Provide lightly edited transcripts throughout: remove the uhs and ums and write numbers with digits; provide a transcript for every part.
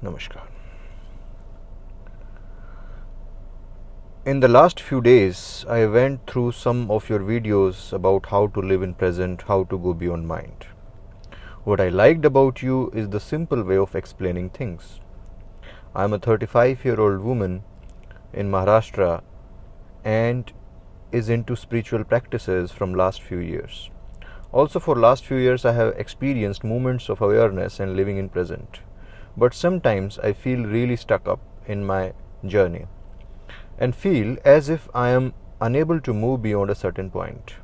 Namaskar. In the last few days, I went through some of your videos about how to live in present, how to go beyond mind. What I liked about you is the simple way of explaining things. I am a 35-year-old woman in Maharashtra and is into spiritual practices from last few years. Also for last few years I have experienced moments of awareness and living in present. But sometimes I feel really stuck up in my journey and feel as if I am unable to move beyond a certain point.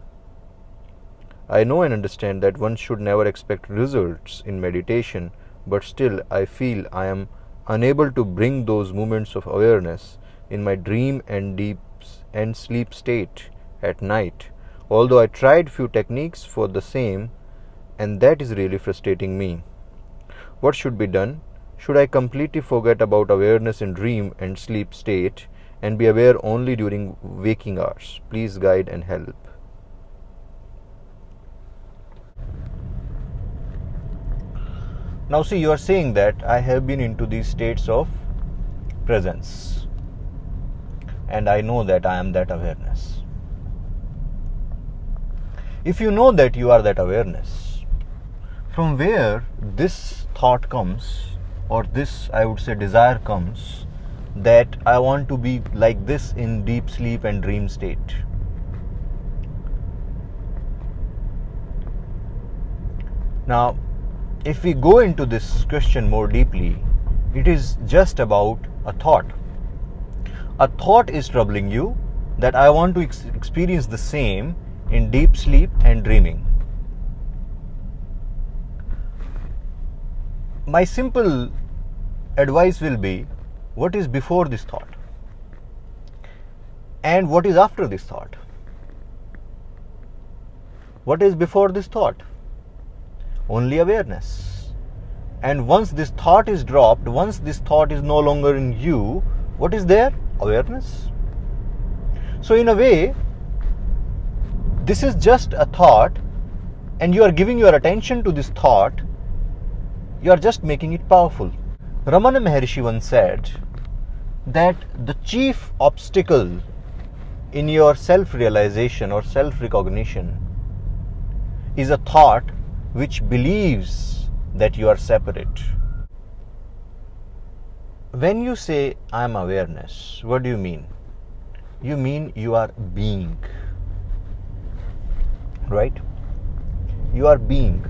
I know and understand that one should never expect results in meditation, but still I feel I am unable to bring those moments of awareness in my dream and deep and sleep state at night, although I tried few techniques for the same, and that is really frustrating me. What should be done? Should I completely forget about awareness in dream and sleep state and be aware only during waking hours? Please guide and help. Now see, you are saying that I have been into these states of presence and I know that I am that awareness. If you know that you are that awareness, from where this thought comes, or this, I would say, desire comes, that I want to be like this in deep sleep and dream state? Now, if we go into this question more deeply, it is just about a thought. A thought is troubling you that I want to experience the same in deep sleep and dreaming. My simple advice will be, what is before this thought? And what is after this thought? What is before this thought? Only awareness. And once this thought is dropped, once this thought is no longer in you, what is there? Awareness. So in a way, this is just a thought, and you are giving your attention to this thought. You are just making it powerful. Ramana Maharshi once said that the chief obstacle in your self-realization or self-recognition is a thought which believes that you are separate. When you say I am awareness, what do you mean? You mean you are being, right? You are being.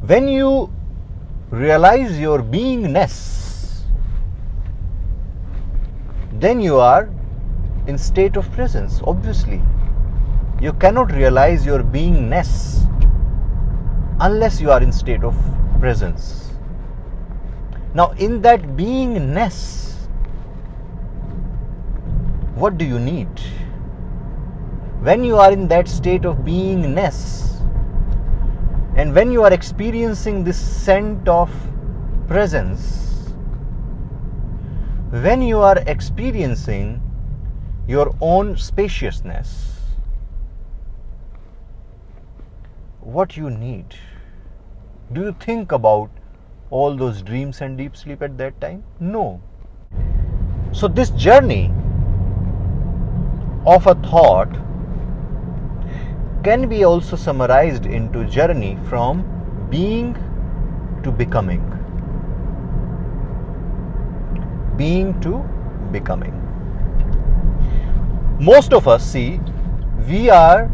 When you realize your beingness, then you are in state of presence. Obviously, you cannot realize your beingness unless you are in state of presence. Now, in that beingness, what do you need? When you are in that state of beingness, and when you are experiencing this scent of presence, when you are experiencing your own spaciousness, what you need? Do you think about all those dreams and deep sleep at that time? No. So this journey of a thought can be also summarized into journey from being to becoming. Being to becoming. Most of us, see, we are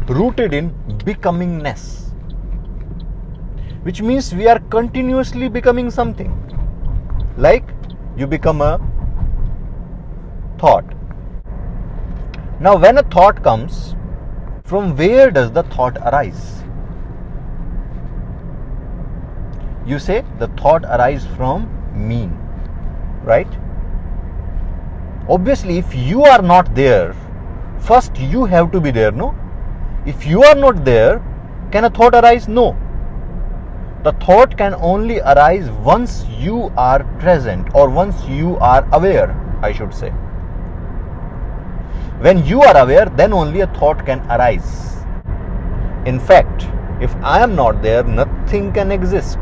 rooted in becomingness, which means we are continuously becoming something. Like you become a thought. Now when a thought comes, from where does the thought arise? You say the thought arises from me, right? Obviously, if you are not there, first you have to be there, no? If you are not there, can a thought arise? No. The thought can only arise once you are present, or once you are aware, I should say. When you are aware, then only a thought can arise. In fact, if I am not there, nothing can exist.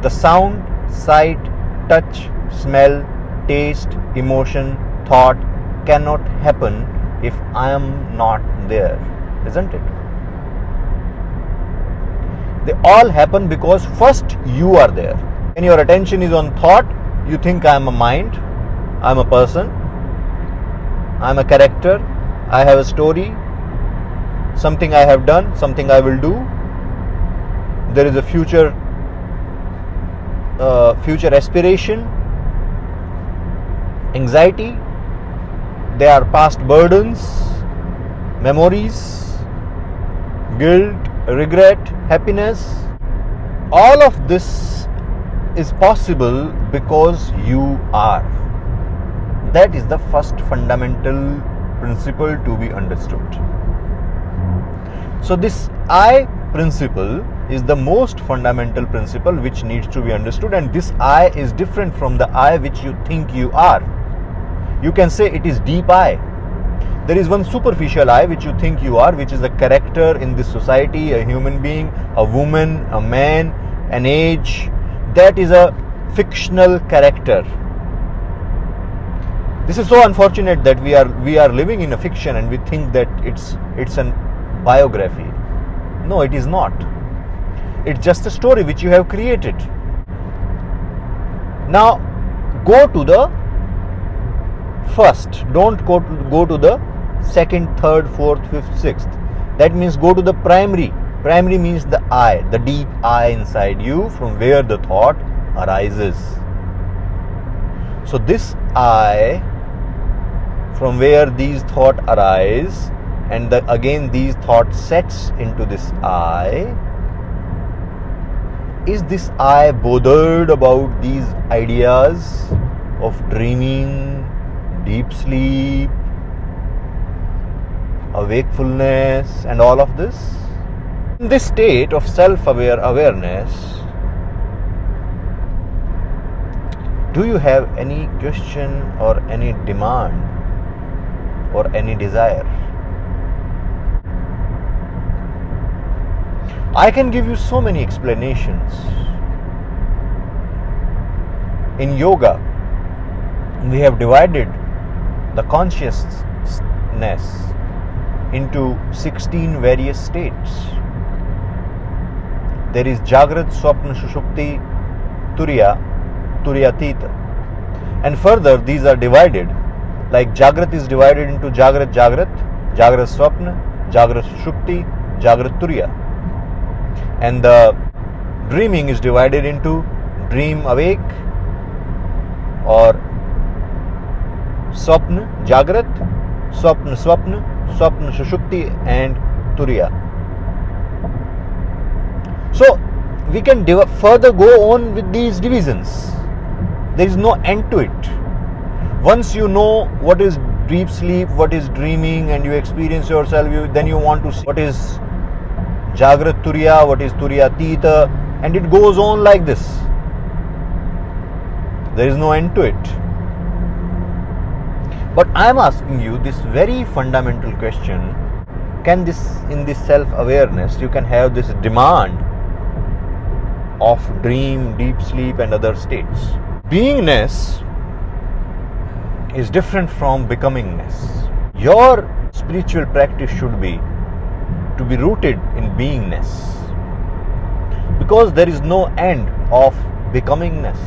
The sound, sight, touch, smell, taste, emotion, thought cannot happen if I am not there, isn't it? They all happen because first you are there. When your attention is on thought, you think I am a mind, I am a person, I am a character, I have a story, something I have done, something I will do. There is a future aspiration, anxiety, there are past burdens, memories, guilt, regret, happiness. All of this is possible because you are. That is the first fundamental principle to be understood. So this I principle is the most fundamental principle which needs to be understood, and this I is different from the I which you think you are. You can say it is deep I. There is one superficial I which you think you are, which is a character in this society, a human being, a woman, a man, an age. That is a fictional character. This is so unfortunate that we are living in a fiction and we think that it's an biography. No, it is not. It's just a story which you have created. Now go to the first. Don't go to the second, third, fourth, fifth, sixth. That means go to the primary. Primary means the I, the deep I inside you, from where the thought arises. So this I, from where these thoughts arise, and again these thoughts sets into this I. Is this I bothered about these ideas of dreaming, deep sleep, awakefulness, and all of this? In this state of self-aware awareness, do you have any question or any demand or any desire? I can give you so many explanations. In yoga, we have divided the consciousness into 16 various states. There is Jagrat, Swapna, Sushupti, Turiya, Turiyatita. And further, these are divided. Like Jagrat is divided into Jagrat, Jagrat Swapna, Jagrat Sushupti, Jagrat Turiya. And the dreaming is divided into dream awake, or Swapna, Jagrat, Swapna, Swapna, Sushupti, and Turiya. So we can further go on with these divisions. There is no end to it. Once you know what is deep sleep, what is dreaming, and you experience yourself, then you want to see what is Jagrat Turiya, what is Turiyatita, and it goes on like this. There is no end to it. But I am asking you this very fundamental question. Can this, in this self-awareness, you can have this demand of dream, deep sleep, and other states. Beingness is different from becomingness. Your spiritual practice should be to be rooted in beingness, because there is no end of becomingness.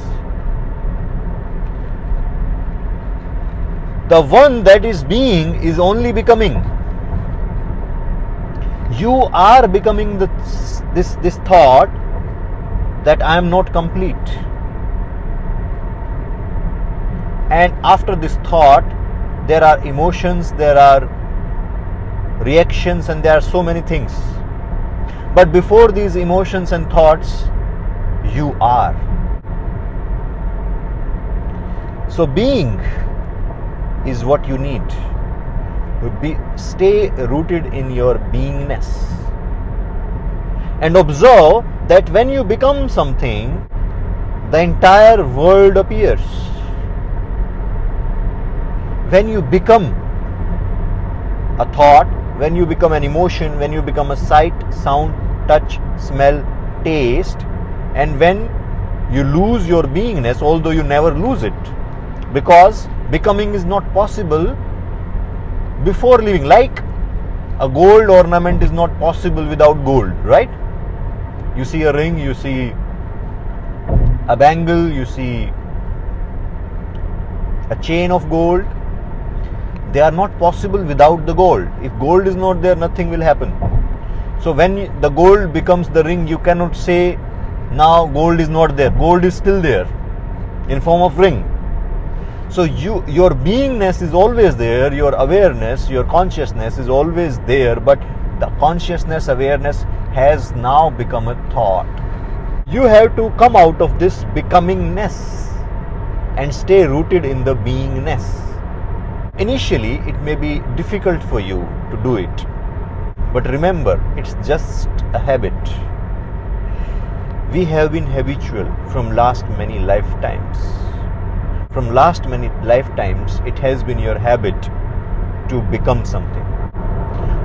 The one that is being is only becoming. You are becoming this thought that I am not complete. And after this thought, there are emotions, there are reactions, and there are so many things. But before these emotions and thoughts, you are. So being is what you need. Stay rooted in your beingness. And observe that when you become something, the entire world appears. When you become a thought, when you become an emotion, when you become a sight, sound, touch, smell, taste, and when You lose your beingness, although you never lose it, because becoming is not possible before living. Like a gold ornament is not possible without gold, right? You see a ring, you see a bangle, you see a chain of gold. They are not possible without the gold. If gold is not there, nothing will happen. So when the gold becomes the ring, you cannot say now gold is not there. Gold is still there in form of ring. So your beingness is always there, your awareness, your consciousness is always there, but the consciousness, awareness has now become a thought. You have to come out of this becomingness and stay rooted in the beingness. Initially, it may be difficult for you to do it, but remember, it's just a habit. We have been habitual from last many lifetimes. From last many lifetimes, it has been your habit to become something.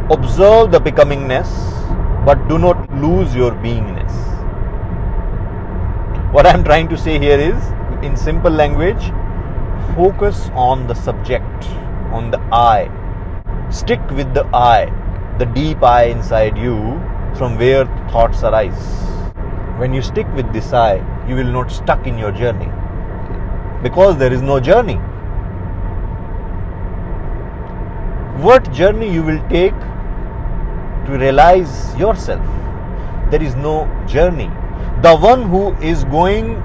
Observe the becomingness, but do not lose your beingness. What I am trying to say here is, in simple language, focus on the subject, on the I. Stick with the I, the deep I inside you, from where thoughts arise. When you stick with this I, you will not stuck in your journey, because there is no journey. What journey you will take to realize yourself? There is no journey. The one who is going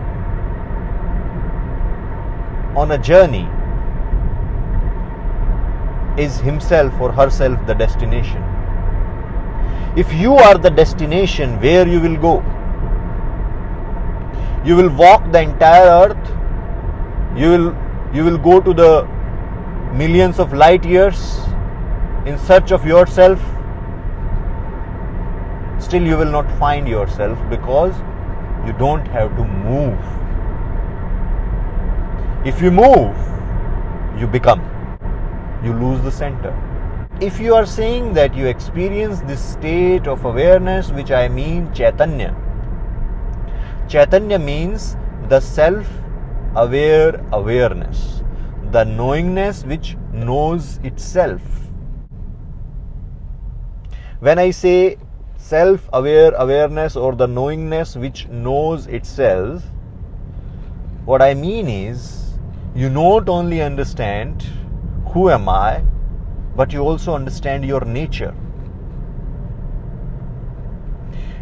on a journey is himself or herself the destination. If you are the destination, where you will go? You will walk the entire earth. You will go to the millions of light years in search of yourself. Still you will not find yourself, because you don't have to move. If you move, you become. You lose the center. If you are saying that you experience this state of awareness, which I mean Chaitanya. Chaitanya means the self-aware awareness, the knowingness which knows itself. When I say self-aware awareness or the knowingness which knows itself, what I mean is, you not only understand who am I, but you also understand your nature.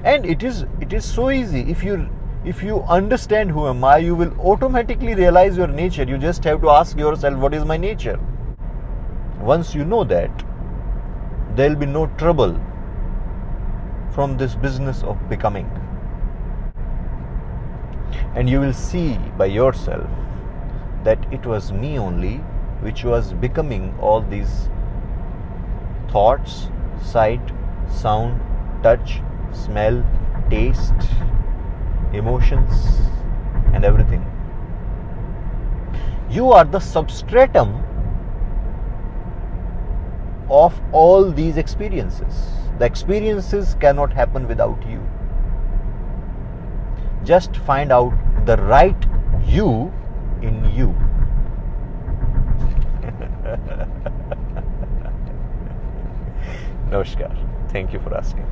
And it is so easy. If you understand who am I, you will automatically realize your nature. You just have to ask yourself, what is my nature? Once you know that, there will be no trouble from this business of becoming. And you will see by yourself that it was me only which was becoming all these thoughts, sight, sound, touch, smell, taste, emotions, and everything. You are the substratum of all these experiences. The experiences cannot happen without you. Just find out the right you in you. Namaskar. Thank you for asking.